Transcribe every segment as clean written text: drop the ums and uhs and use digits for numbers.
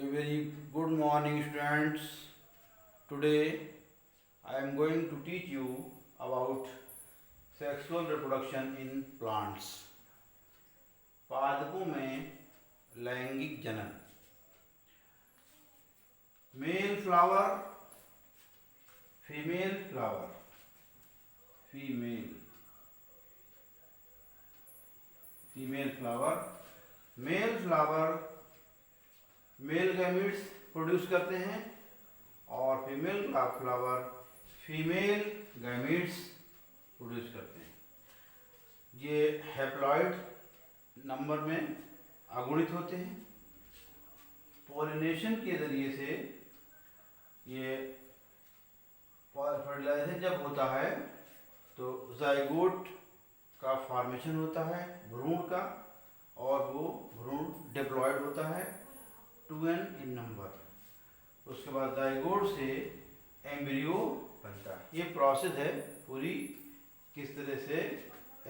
A very good morning, students. Today I am going to teach you about sexual reproduction in plants. पादपों में लैंगिक जनन. Male flower, female flower, female flower, male flower male gametes produce करते हैं और female flower female gametes produce करते हैं. ये हैप्लॉइड नंबर में अगुणित होते हैं. पॉलिनेशन के ज़रिए से ये फर्टिलाइजेशन जब होता है तो जाइगोट का फॉर्मेशन होता है भ्रूण का, और वो भ्रूण डिप्लॉयड होता है 2n इन नंबर. उसके बाद जाइगोट से एम्ब्रियो बनता है. ये प्रोसेस है पूरी, किस तरह से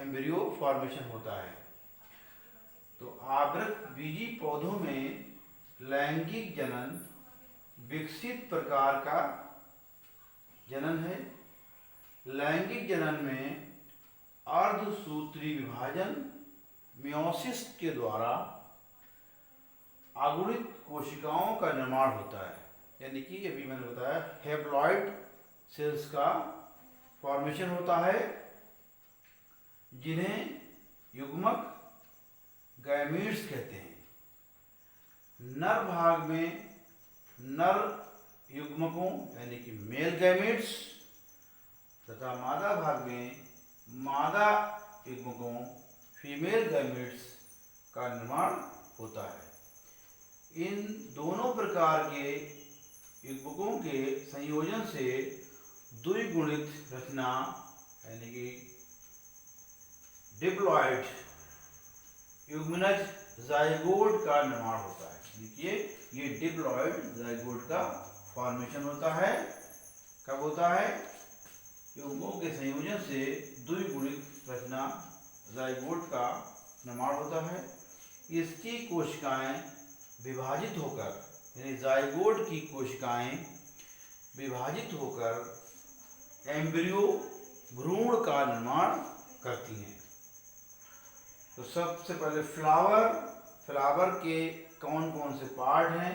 एम्ब्रियो फॉर्मेशन होता है. तो आवृत बीजी पौधों में लैंगिक जनन विकसित प्रकार का जनन है. लैंगिक जनन में अर्धसूत्री विभाजन मियोसिस के द्वारा अगुणित कोशिकाओं का निर्माण होता है. यानी कि अभी मैंने बताया हैप्लॉइड सेल्स का फॉर्मेशन होता है जिन्हें युग्मक गैमीट्स कहते हैं. नर भाग में नर युग्मकों यानी कि मेल गैमीट्स तथा मादा भाग में मादा युग्मकों फीमेल गैमीट्स का निर्माण होता है. इन दोनों प्रकार के युग्मकों के संयोजन से द्विगुणित रचना यानी कि डिप्लॉयड युग्मनज जाइगोट का निर्माण होता है. देखिए ये डिप्लॉयड जाइगोट का फॉर्मेशन होता है. कब होता है? युग्मकों के संयोजन से द्विगुणित रचना जाइगोट का निर्माण होता है. इसकी कोशिकाएं विभाजित होकर यानी जाइगोट की कोशिकाएं विभाजित होकर एम्ब्रियो भ्रूण का निर्माण करती हैं. तो सबसे पहले फ्लावर के कौन कौन से पार्ट हैं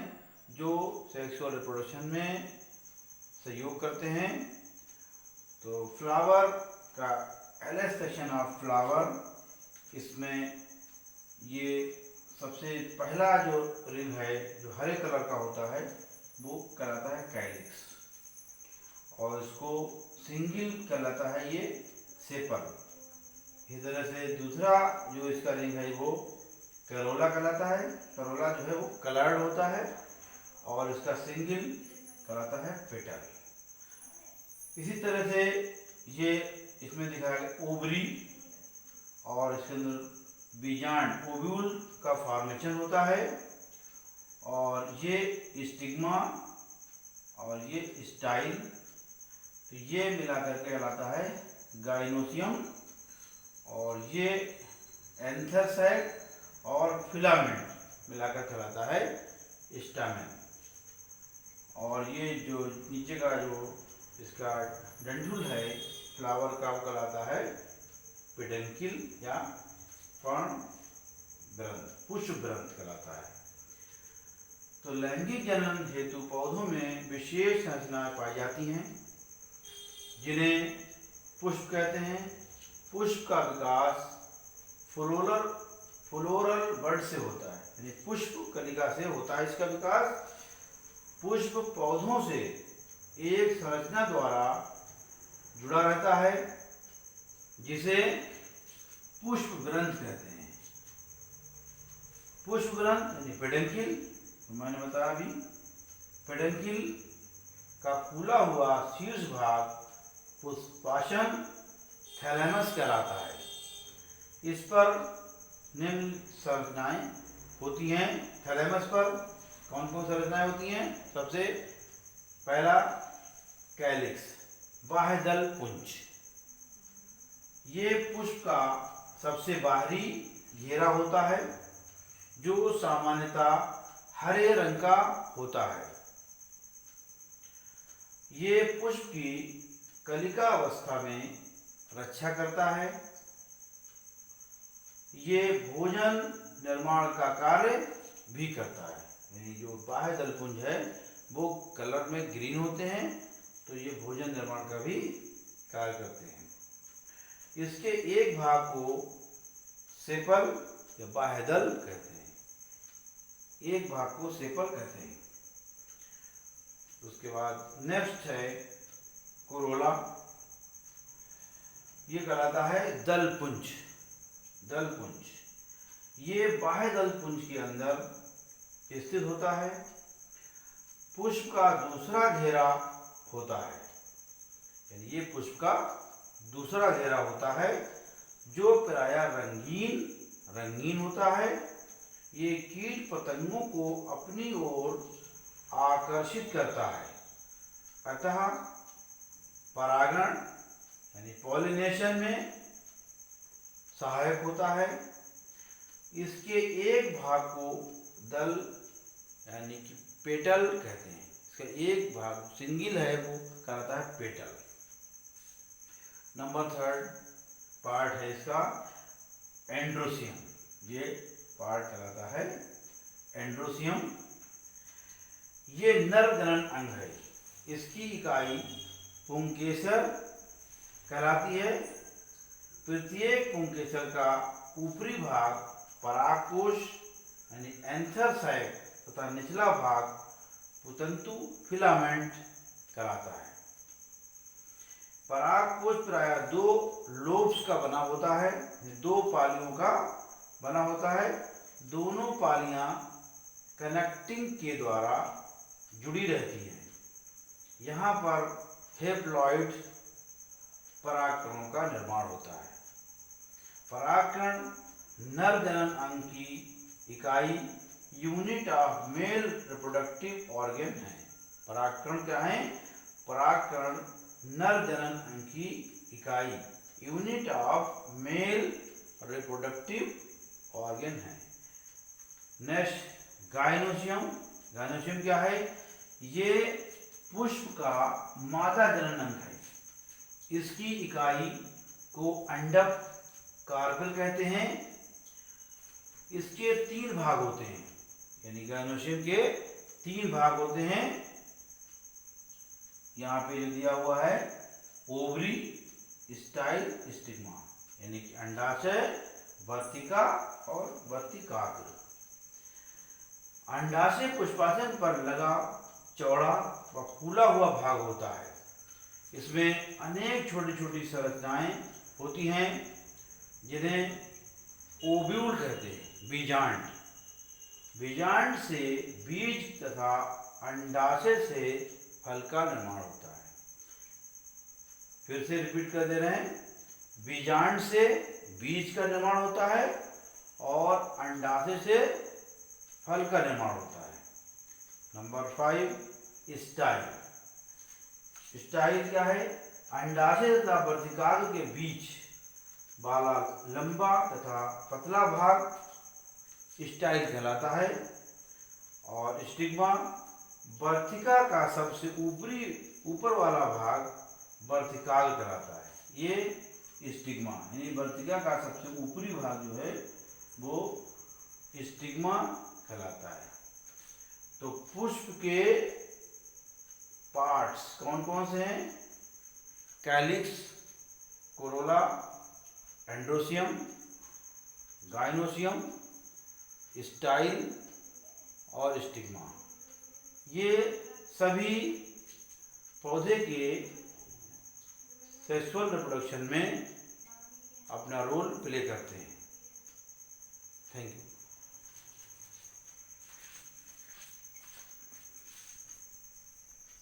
जो सेक्सुअल रिप्रोडक्शन में सहयोग करते हैं. तो फ्लावर का एलएस सेक्शन ऑफ फ्लावर, इसमें ये सबसे पहला जो रिंग है जो हरे कलर का होता है वो कहलाता है कैलिक्स, और इसको सिंगल कहलाता है ये सेपल. इस तरह से दूसरा जो इसका रिंग है वो करोला कहलाता है. करोला जो है वो कलर्ड होता है और इसका सिंगल कहलाता है पेटल. इसी तरह से ये इसमें दिखाया गया ओवरी, और इसके अंदर बीजांड ओव्यूल का फॉर्मेशन होता है, और ये स्टिग्मा और ये स्टाइल, तो ये मिलाकर के कहलाता है गाइनोसियम, और ये एंथर और फिलामेंट मिलाकर कहलाता है स्टामेन. और ये जो नीचे का जो इसका डंठल है फ्लावर का वो कहलाता है पेडंकिल या पर्ण ग्रंथ, पुष्प ग्रंथ कहलाता है. तो लैंगिक जनन हेतु पौधों में विशेष संरचनाएं पाई जाती हैं जिन्हें पुष्प कहते हैं. पुष्प का विकास फ्लोरल बड से होता है, यानी पुष्प कलिका से होता है इसका विकास. पुष्प पौधों से एक संरचना द्वारा जुड़ा रहता है जिसे पुष्प ग्रंथ कहते हैं. पुष्प ग्रंथ यानी पेडंकिल, मैंने बताया अभी, पेडंकिल का फूला हुआ शीर्ष भाग पुष्पासन थैलेमस कहलाता है. इस पर निम्न संरचनाएं होती हैं. थैलेमस पर कौन कौन संरचनाएं होती हैं? सबसे पहला कैलिक्स, बाह्यदल पुंज. ये पुष्प का सबसे बाहरी घेरा होता है जो सामान्यतः हरे रंग का होता है। ये पुष्प की कलिका अवस्था में रक्षा करता है। ये भोजन निर्माण का कार्य भी करता है। यानी जो बाह्य दलपुंज है वो कलर में ग्रीन होते हैं, तो ये भोजन निर्माण का भी कार्य करते हैं। इसके एक भाग को सेपल या बाह्य दल कहते हैं। एक भाग को सेपल कहते हैं। उसके बाद नेक्स्ट है कोरोला। ये कहलाता है दलपुंज। दलपुंज ये बाह्य दलपुंज के अंदर स्थित होता है। पुष्प का दूसरा घेरा होता है। यानी ये पुष्प का दूसरा घेरा होता है जो प्रायः रंगीन होता है। ये कीट पतंगों को अपनी ओर आकर्षित करता है, अतः परागण यानी पॉलिनेशन में सहायक होता है। इसके एक भाग को दल यानी कि पेटल कहते हैं। इसका एक भाग सिंगल है वो कहलाता है पेटल। नंबर 3 पार्ट है इसका एंड्रोसियम। ये पार्ट कहलाता है एंड्रोसियम। ये नर जनन अंग है। इसकी इकाई पुंकेसर कहलाती है। प्रत्येक पुंकेसर का ऊपरी भाग परागकोश यानी एंथर साइक तथा निचला भाग पुतंतु फिलामेंट कहलाता है। परागकोश प्रायः 2 लोब्स का बना होता है, 2 पालियों का बना होता है। दोनों पालियां कनेक्टिंग के द्वारा जुड़ी रहती हैं। यहाँ पर हेप्लॉइड परागकणों का निर्माण होता है। परागकण नर जनन अंग की इकाई unit of male reproductive organ है। परागकण क्या है? परागकण नर जनन अंग की इकाई unit of male reproductive organ है। Next gynoecium. गायनोसियम क्या है? ये पुष्प का मादा जनन अंग है। इसकी इकाई को अंडक कार्पेल कहते हैं। इसके 3 भाग होते हैं। यानी गायनोसियम के 3 भाग होते हैं। यहाँ पे जो दिया हुआ है ओवरी, स्टाइल, स्टिग्मा, यानी कि अंडाशय, वर्तिका और वर्तिकाग्र। अंडाशय पुष्पासन पर लगा चौड़ा व फूला हुआ भाग होता है। इसमें अनेक छोटी छोटी संरचनाएं होती हैं जिन्हें ओव्यूल कहते हैं। बीजांड। बीजांड से बीज तथा अंडाशय से फल का निर्माण होता है। फिर से रिपीट कर दे रहे हैं। बीजांड से बीज का निर्माण होता है और अंडाशय से फल का निर्माण होता है। Number 5 style. स्टाइल क्या है? अंडाशय तथा वर्तिकाग्र के बीच वाला लंबा तथा पतला भाग स्टाइल कहलाता है। और स्टिग्मा वर्तिका का सबसे ऊपर वाला भाग वर्तिकाग्र कहलाता है। ये स्टिग्मा यानी वर्तिका का सबसे ऊपरी भाग जो है वो स्टिग्मा कहलाता है। तो पुष्प के पार्ट्स कौन कौन से हैं? Calyx, Corolla, androecium, gynoecium, style और स्टिग्मा। ये सभी पौधे के सेक्सुअल रिप्रोडक्शन में अपना रोल प्ले करते हैं। Thank you.